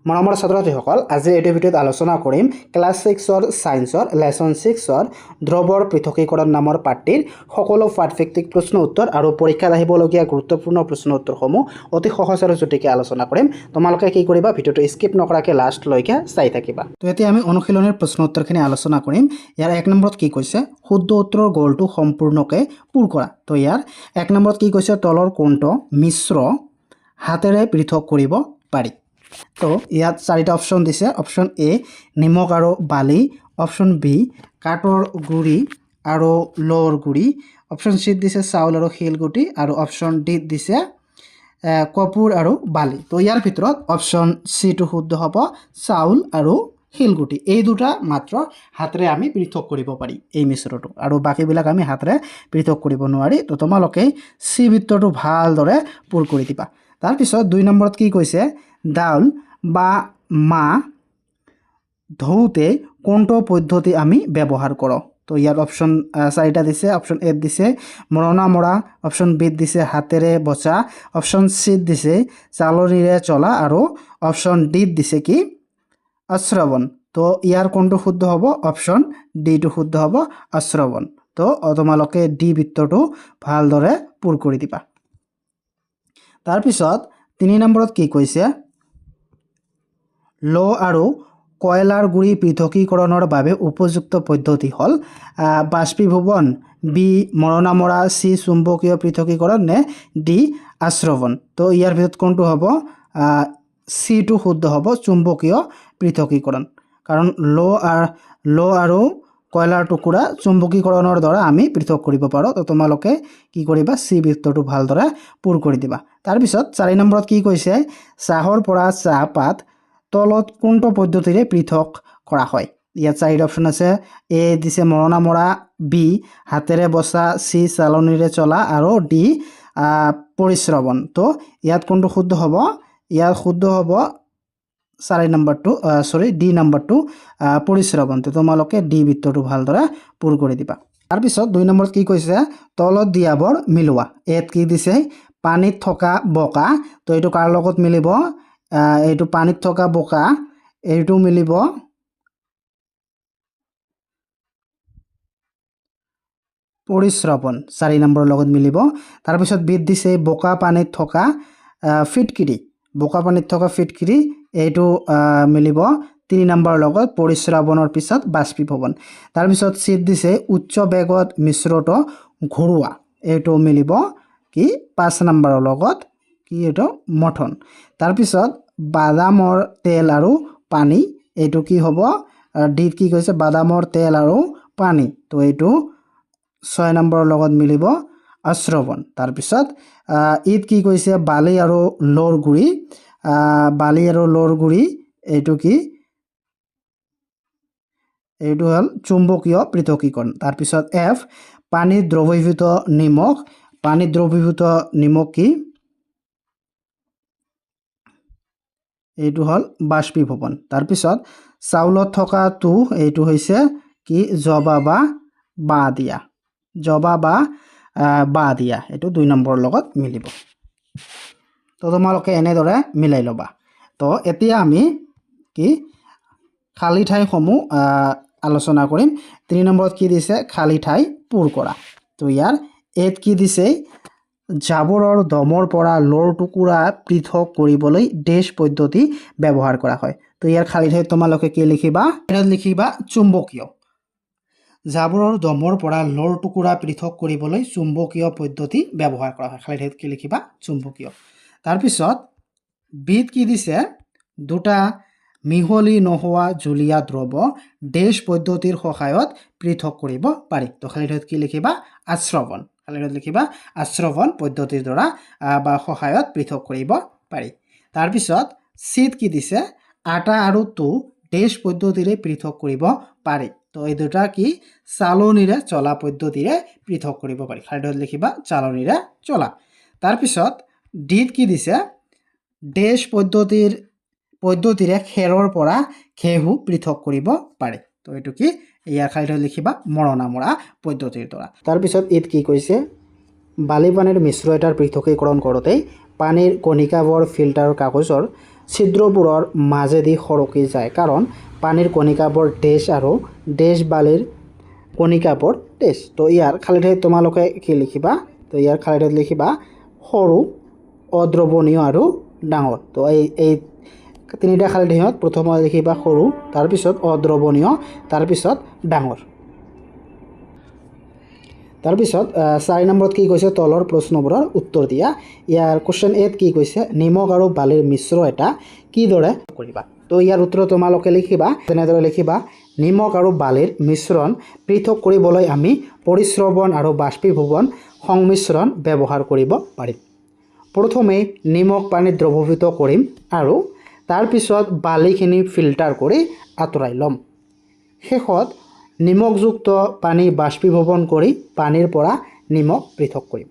মৰমৰ ছাত্ৰ-ছাত্ৰীসকল, আজি এই ভিডিঅ'ত আলোচনা কৰিম ক্লাছ 6ৰ সায়েন্সৰ লেসন 6ৰ দ্ৰৱৰ পৃথকীকৰণ নামৰ পাঠটিৰ সকলো পাঠভিত্তিক প্ৰশ্ন উত্তৰ আৰু পৰীক্ষাত আহিবলগীয়া গুৰুত্বপূৰ্ণ প্ৰশ্ন উত্তৰসমূহ অতি সহজ আৰু জটিলকৈ আলোচনা কৰিম। তোমালোকে কি কৰিবা, ভিডিঅ'টো স্কিপ নকৰাকৈ লাষ্টলৈকে চাই থাকিবা। তো এতিয়া আমি অনুশীলনৰ প্ৰশ্ন উত্তৰখিনি আলোচনা কৰিম। ইয়াৰ 1 নম্বৰত কি কৈছে, শুদ্ধ উত্তৰৰ গড়টো সম্পূৰ্ণকৈ পূৰ কৰা। তো ইয়াৰ 1 নম্বৰত কি কৈছে, তলৰ কোনটো মিশ্ৰ হাতেৰে পৃথক কৰিব পাৰি। তো ইয়াত 4টা অপশন দিছে। অপশন এ নিমখ আৰু বালি, অপশন বি কাঠৰ গুড়ি আৰু লৌৰ গুড়ি, অপশন চি দিছে চাউল আৰু শিলগুটি আৰু অপশন ডি দিছে কপুৰ আৰু বালি। তো ইয়াৰ ভিতৰত অপশন চিটো শুদ্ধ হ'ব, চাউল আৰু শিলগুটি। এই দুটা মাত্ৰ হাতেৰে আমি পৃথক কৰিব পাৰি এই মিশ্ৰটো, আৰু বাকীবিলাক আমি হাতেৰে পৃথক কৰিব নোৱাৰি। তো তোমালোকে চি বৃত্তটো ভালদৰে পূৰ কৰি দিবা। তাৰপিছত 2 নম্বৰত কি কৈছে, ডাউল বা মাহ ধুওঁতে কোনটো পদ্ধতি আমি ব্যৱহাৰ কৰোঁ। তো ইয়াত অপশন 4টা দিছে। অপশন এ দিছে মৰণা মৰা, অপশন বি দিছে হাতেৰে বচা, অপশন চি দিছে চালনীৰে চলা আৰু অপশন ডি দিছে কি অশ্ৰৱণ। তো ইয়াৰ কোনটো শুদ্ধ হ'ব, অপশন ডিটো শুদ্ধ হ'ব, অশ্ৰৱণ। তো তোমালোকে ডি বৃত্তটো ভালদৰে পূৰ কৰি দিবা। তাৰপিছত 3 নম্বৰত কি কৈছে, ল' আৰু কয়লাৰ গুড়ি পৃথকীকৰণৰ বাবে উপযুক্ত পদ্ধতি হ'ল বাষ্পীভৱন, বি মৰণা মৰা, চি চুম্বকীয় পৃথকীকৰণ নে ডি আশ্ৰৱণ। তো ইয়াৰ ভিতৰত কোনটো হ'ব, চিটো শুদ্ধ হ'ব, চুম্বকীয় পৃথকীকৰণ। কাৰণ ল' আৰু কয়লাৰ টুকুৰা চুম্বকীকৰণৰ দ্বাৰা আমি পৃথক কৰিব পাৰোঁ। তো তোমালোকে কি কৰিবা, চি বৃত্তটো ভালদৰে পূৰ কৰি দিবা। তাৰপিছত 4 নম্বৰত কি কৈছে, চাহৰ পৰা চাহপাত তলত কোনটো পদ্ধতিৰে পৃথক কৰা হয়। ইয়াত 4টা অপশন আছে। এ দিছে মৰণা মৰা, বি হাতেৰে বচা, চি চালনীৰে চলা আৰু ডি পৰিশ্ৰৱণ। তো ইয়াত কোনটো শুদ্ধ হ'ব, ইয়াত শুদ্ধ হ'ব 4 নম্বৰটো, ডি নম্বৰটো পৰিশ্ৰৱণ। তো তোমালোকে ডি বৃত্তটো ভালদৰে পূৰ কৰি দিবা। তাৰপিছত 2 নম্বৰত কি কৈছে, তলত দিয়াবোৰ মিলোৱা। ইয়াত কি দিছে, পানীত থকা বোকা। তো এইটো কাৰ লগত মিলিব, এইটো পানীত থকা বোকা, এইটো মিলিব পৰিশ্ৰৱণ, 4 নম্বৰৰ লগত মিলিব। তাৰপিছত বিত দিছে বোকা পানীত থকা ফিটকিৰি, বোকা পানীত থকা ফিটকিৰি, এইটো মিলিব 3 নম্বৰৰ লগত পৰিশ্ৰৱণৰ পিছত বাষ্পীভৱন। তাৰপিছত চিত দিছে উচ্চ বেগত মিশ্ৰটো ঘূৰোৱা, এইটো মিলিব কি 5 নম্বৰৰ লগত কি এইটো মথন। তাৰপিছত বাদামৰ তেল আৰু পানী, এইটো কি হ'ব, ডিত কি কৈছে বাদামৰ তেল আৰু পানী। তো এইটো 6 নম্বৰৰ লগত মিলিব অশ্ৰৱণ। তাৰপিছত ইত কি কৈছে বালি আৰু লৌৰ গুড়ি, বালি আৰু লৌৰ গুড়ি, এইটো কি, এইটো হ'ল চুম্বকীয় পৃথকীকৰণ। তাৰপিছত এফ পানীত দ্ৰৱীভূত নিমখ, পানীত দ্ৰৱীভূত নিমখ কি, এইটো হ'ল বাষ্পীভৱন। তাৰপিছত চাউলত থকা টু, এইটো হৈছে কি জবা বা বা দিয়া, জবা বা বা দিয়া, এইটো 2 নম্বৰৰ লগত মিলিব। তো তোমালোকে এনেদৰে মিলাই ল'বা। তো এতিয়া আমি কি খালী ঠাইসমূহ আলোচনা কৰিম। 3 নম্বৰত কি দিছে, খালী ঠাই পূৰ কৰা। তো ইয়াৰ এত কি দিছে, জাবৰৰ দমৰ পৰা লৌৰ টুকুৰা পৃথক কৰিবলৈ ডেছ পদ্ধতি ব্যৱহাৰ কৰা হয়। তো ইয়াৰ খালী ঠাইত তোমালোকে কি লিখিবা, ইয়াত লিখিবা চুম্বকীয়। জাবৰৰ দমৰ পৰা লৌৰ টুকুৰা পৃথক কৰিবলৈ চুম্বকীয় পদ্ধতি ব্যৱহাৰ কৰা হয়। খালী ঠাইত কি লিখিবা, চুম্বকীয়। তাৰপিছত বিত কি দিছে, দুটা মিহলি নোহোৱা জুলীয়া দ্ৰৱ ডেছ পদ্ধতিৰ সহায়ত পৃথক কৰিব পাৰি। তো খালী ঠাইত কি লিখিবা, আশ্ৰৱণ। খালী ঠাইত লিখিবা আশ্ৰৱণ পদ্ধতিৰ দ্বাৰা বা সহায়ত পৃথক কৰিব পাৰি। তাৰপিছত চিত কি দিছে, আটা আৰু টু ডেছ পদ্ধতিৰে পৃথক কৰিব পাৰি। তো এই দুটা কি চালনীৰে চলা পদ্ধতিৰে পৃথক কৰিব পাৰি। খালী ঠাইত লিখিবা চালনীৰে চলা। তাৰপিছত ডিত কি দিছে, ডেছ পদ্ধতিৰে খেৰৰ পৰা ঘেঁহু পৃথক কৰিব পাৰি। তো এইটো কি, ইয়াৰ খালী ঠাইত লিখিবা মৰণা মৰা পদ্ধতিৰ দ্বাৰা। তাৰপিছত ইত কি কৈছে, বালি পানীৰ মিশ্ৰ এটাৰ পৃথকীকৰণ কৰোঁতে পানীৰ কণিকাবোৰ ফিল্টাৰ কাগজৰ ছিদ্ৰবোৰৰ মাজেদি সৰকি যায় কাৰণ পানীৰ কণিকাবোৰ ডেছ আৰু ডেছ বালিৰ কণিকাবোৰ ডেছ। তো ইয়াৰ খালী ঠাইত তোমালোকে কি লিখিবা? তো ইয়াৰ খালী ঠাইত লিখিবা সৰু, অদ্ৰৱণীয় আৰু ডাঙৰ। তো এই তিনিটা খালী ঠাইত প্ৰথমতে লিখিবা সৰু, তাৰপিছত অদ্ৰৱণীয়, তাৰপিছত ডাঙৰ। তাৰপিছত 4 নম্বৰত কি কৈছে? তলৰ প্ৰশ্নবোৰৰ উত্তৰ দিয়া। ইয়াৰ কুৱেশ্যন এত কি কৈছে? নিমখ আৰু বালিৰ মিশ্ৰ এটা কিদৰে কৰিবা? তো ইয়াৰ উত্তৰ তোমালোকে লিখিবা তেনেদৰে লিখিবা নিমখ আৰু বালিৰ মিশ্ৰণ পৃথক কৰিবলৈ আমি পৰিশ্ৰৱণ আৰু বাষ্পীভৱন সংমিশ্ৰণ ব্যৱহাৰ কৰিব পাৰিম। প্ৰথমে নিমখ পানীত দ্ৰৱীভূত কৰিম আৰু তাৰপিছত বালিখিনি ফিল্টাৰ কৰি আঁতৰাই ল'ম। শেষত নিমখযুক্ত পানী বাষ্পীভৱন কৰি পানীৰ পৰা নিমখ পৃথক কৰিম।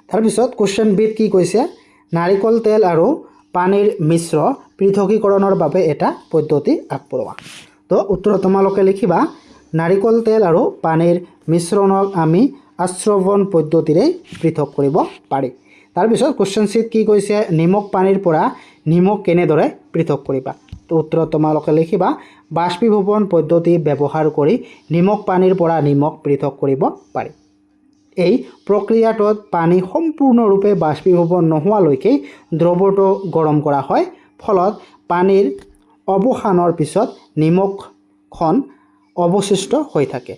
তাৰপিছত কুৱেশ্যন বিত কি কৈছে? নাৰিকল তেল আৰু পানীৰ মিশ্ৰ পৃথকীকৰণৰ বাবে এটা পদ্ধতি আগবঢ়োৱা। তো উত্তৰ তোমালোকে লিখিবা নাৰিকল তেল আৰু পানীৰ মিশ্ৰণক আমি আশ্ৰৱণ পদ্ধতিৰে পৃথক কৰিব পাৰি। তাৰপিছত কুৱেশ্যন চিত কি কৈছে? নিমখ পানীৰ পৰা নিমখ কেনেদৰে পৃথক কৰিবা? তো উত্তৰ তোমালোকে লিখিবা বাষ্পীভৱন পদ্ধতি ব্যৱহাৰ কৰি নিমখ পানীৰ পৰা নিমখ পৃথক কৰিব পাৰি। এই প্ৰক্ৰিয়াটোত পানী সম্পূৰ্ণৰূপে বাষ্পীভৱন নোহোৱালৈকে দ্ৰৱটো গৰম কৰা হয়। ফলত পানীৰ অৱসানৰ পিছত নিমখখন অৱশিষ্ট হৈ থাকে।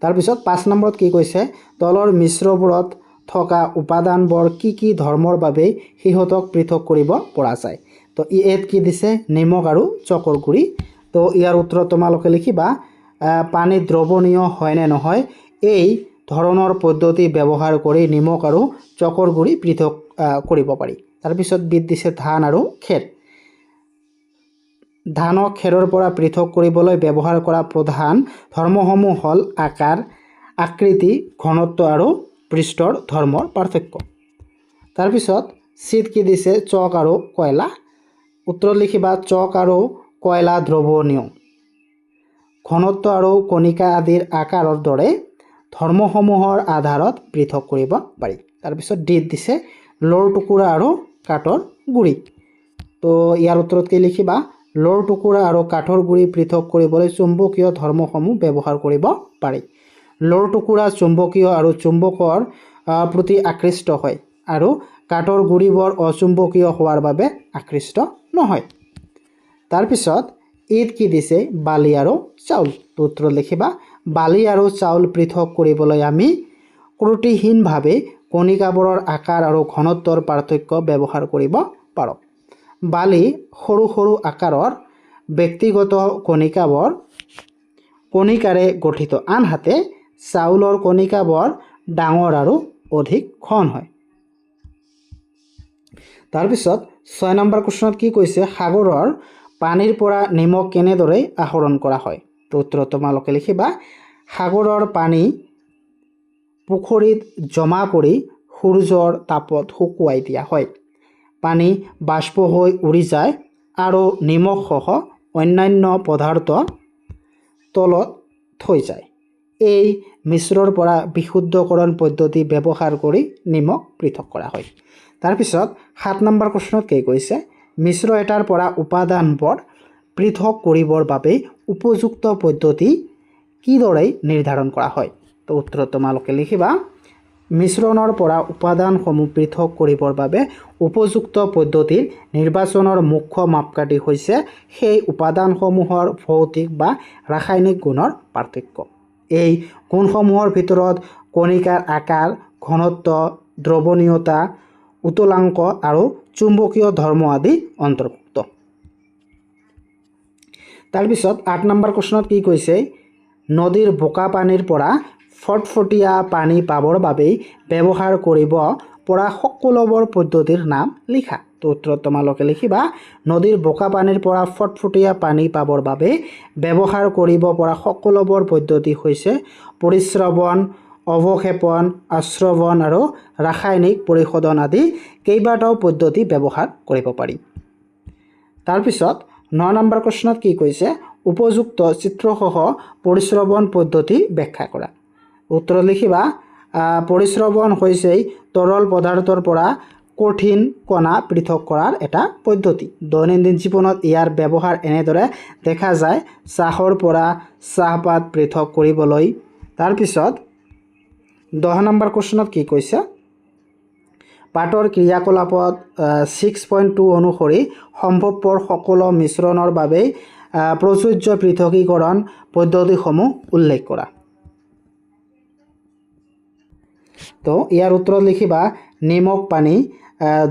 তাৰপিছত 5 নম্বৰত কি কৈছে? তলৰ মিশ্ৰবোৰত থকা উপাদানবোৰ কি কি ধৰ্মৰ বাবে সিহঁতক পৃথক কৰিব পৰা যায়? তো এত কি দিছে? নিমখ আৰু চকৰ গুড়ি। তো ইয়াৰ উত্তৰ তোমালোকে লিখিবা পানী দ্ৰৱণীয় হয় নে নহয় এই ধৰণৰ পদ্ধতি ব্যৱহাৰ কৰি নিমখ আৰু চকৰ গুড়ি পৃথক কৰিব পাৰি। তাৰপিছত বিত দিছে ধান আৰু খেৰ। ধানক খেৰৰ পৰা পৃথক কৰিবলৈ ব্যৱহাৰ কৰা প্ৰধান ধৰ্মসমূহ হ'ল আকাৰ, আকৃতি, ঘনত্ব আৰু পৃষ্ঠৰ ধৰ্মৰ পাৰ্থক্য। তাৰপিছত চিত কি দিছে? চক আৰু কয়লা। উত্তৰত লিখিবা চক আৰু কয়লা দ্ৰৱণীয়। ঘনত্ব আৰু কণিকা আদিৰ আকাৰৰ দৰে ধৰ্মসমূহৰ আধাৰত পৃথক কৰিব পাৰি। তাৰপিছত ডিত দিছে লৰ টুকুৰা আৰু কাঠৰ গুড়ি। তো ইয়াৰ উত্তৰত কি লিখিবা? লৰ টুকুৰা আৰু কাঠৰ গুড়ি পৃথক কৰিবলৈ চুম্বকীয় ধৰ্মসমূহ ব্যৱহাৰ কৰিব পাৰি। লৰ টুকুৰা চুম্বকীয় আৰু চুম্বকৰ প্ৰতি আকৃষ্ট হয় আৰু কাঠৰ গুড়িবোৰ অচুম্বকীয় হোৱাৰ বাবে আকৃষ্ট নহয়। তাৰপিছত ইত কি দিছে? বালি আৰু চাউল। তো উত্তৰত লিখিবা বালি আৰু চাউল পৃথক কৰিবলৈ আমি ত্ৰুটিহীনভাৱে কণিকাবোৰৰ আকাৰ আৰু ঘনত্বৰ পাৰ্থক্য ব্যৱহাৰ কৰিব পাৰোঁ। বালি সৰু সৰু আকাৰৰ ব্যক্তিগত কণিকাৰে গঠিত, আনহাতে চাউলৰ কণিকাবোৰ ডাঙৰ আৰু অধিক ঘন হয়। তাৰপিছত 6 নম্বৰ কুৱেশ্যনত কি কৈছে? সাগৰৰ পানীৰ পৰা নিমখ কেনেদৰে আহৰণ কৰা হয়? তো উত্তৰত তোমালোকে লিখিবা সাগৰৰ পানী পুখুৰীত জমা কৰি সূৰ্যৰ তাপত শুকুৱাই দিয়া হয়। পানী বাষ্প হৈ উৰি যায় আৰু নিমখসহ অন্যান্য পদাৰ্থ তলত থৈ যায়। এই মিশ্ৰৰ পৰা বিশুদ্ধকৰণ পদ্ধতি ব্যৱহাৰ কৰি নিমখ পৃথক কৰা হয়। তাৰপিছত 7 নম্বৰ কুৱেশ্যনত কি কৈছে? মিশ্ৰ এটাৰ পৰা উপাদানবোৰ পৃথক কৰিবৰ বাবে উপযুক্ত পদ্ধতি কিদৰে নিৰ্ধাৰণ কৰা হয়? তো উত্তৰত তোমালোকে লিখিবা মিশ্ৰণৰ পৰা উপাদানসমূহ পৃথক কৰিবৰ বাবে উপযুক্ত পদ্ধতিৰ নিৰ্বাচনৰ মুখ্য মাপকাঠি হৈছে সেই উপাদানসমূহৰ ভৌতিক বা ৰাসায়নিক গুণৰ পাৰ্থক্য। এই গুণসমূহৰ ভিতৰত কণিকাৰ আকাৰ, ঘনত্ব, দ্ৰৱণীয়তা, উতলাংক আৰু চুম্বকীয় ধৰ্ম আদি অন্তৰ্ভুক্ত। তাৰপিছত 8 নম্বৰ কুৱেশ্যনত কি কৈছে? নদীৰ বোকা পানীৰ পৰা ফটফটীয়া পানী পাবৰ বাবে ব্যৱহাৰ কৰিব পৰা সকলোবোৰ পদ্ধতিৰ নাম লিখা। তো উত্তৰত তোমালোকে লিখিবা নদীৰ বোকা পানীৰ পৰা ফটফটীয়া পানী পাবৰ বাবে ব্যৱহাৰ কৰিব পৰা সকলোবোৰ পদ্ধতি হৈছে পৰিশ্ৰৱণ, অৱক্ষেপণ, আশ্ৰৱণ আৰু ৰাসায়নিক পৰিশোধন আদি কেইবাটাও পদ্ধতি ব্যৱহাৰ কৰিব পাৰি। তাৰপিছত 9 নম্বৰ কুৱেশ্যনত কি কৈছে? উপযুক্ত চিত্ৰসহ পৰিশ্ৰৱণ পদ্ধতি ব্যাখ্যা কৰা। উত্তৰত লিখিবা পৰিশ্ৰৱণ হৈছে তৰল পদাৰ্থৰ পৰা কঠিন কণা পৃথক কৰাৰ এটা পদ্ধতি দৈনন্দিন জীৱনত ইয়াৰ ব্যৱহাৰ এনেদৰে দেখা যায় চাহৰ পৰা চাহপাত পৃথক কৰিবলৈ তাৰপিছত 10 নম্বৰ কোৱেশ্চনত কি কৈছে পাতৰ ক্ৰিয়াকলাপত 6.2 অনুসৰি সম্ভৱপৰ সকলো মিশ্ৰণৰ বাবে প্ৰযোজ্য পৃথকীকৰণ পদ্ধতিসমূহ উল্লেখ কৰা তো ইয়াৰ উত্তৰত লিখিবা নিমখ পানী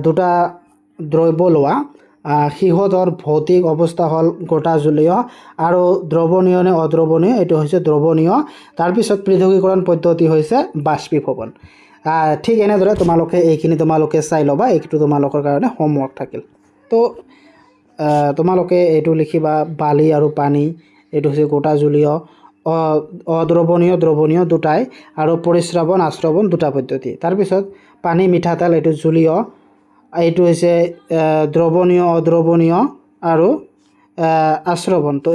দুটা দ্ৰব্য লোৱা সিহঁতৰ ভৌতিক অৱস্থা হ'ল গোটা জলীয় আৰু দ্ৰৱণীয় নে অদ্ৰৱণীয় এইটো হৈছে দ্ৰৱণীয় তাৰপিছত পৃথকীকৰণ পদ্ধতি হৈছে বাষ্পীভৱন ঠিক এনেদৰে তোমালোকে এইখিনি তোমালোকে চাই ল'বা এইটো তোমালোকৰ কাৰণে হোমৱৰ্ক থাকিল তো তোমালোকে এইটো লিখিবা বালি আৰু পানী এইটো হৈছে গোটা জলীয় অদ্ৰৱণীয় দ্ৰৱণীয় দুটাই আৰু পৰিস্ৰাৱন আশ্ৰৱণ দুটা পদ্ধতি তাৰপিছত পানী মিঠাতেল এইটো জলীয় এইটো হৈছে দ্ৰৱণীয় অদ্ৰৱণীয় আৰু আশ্ৰৱণ তো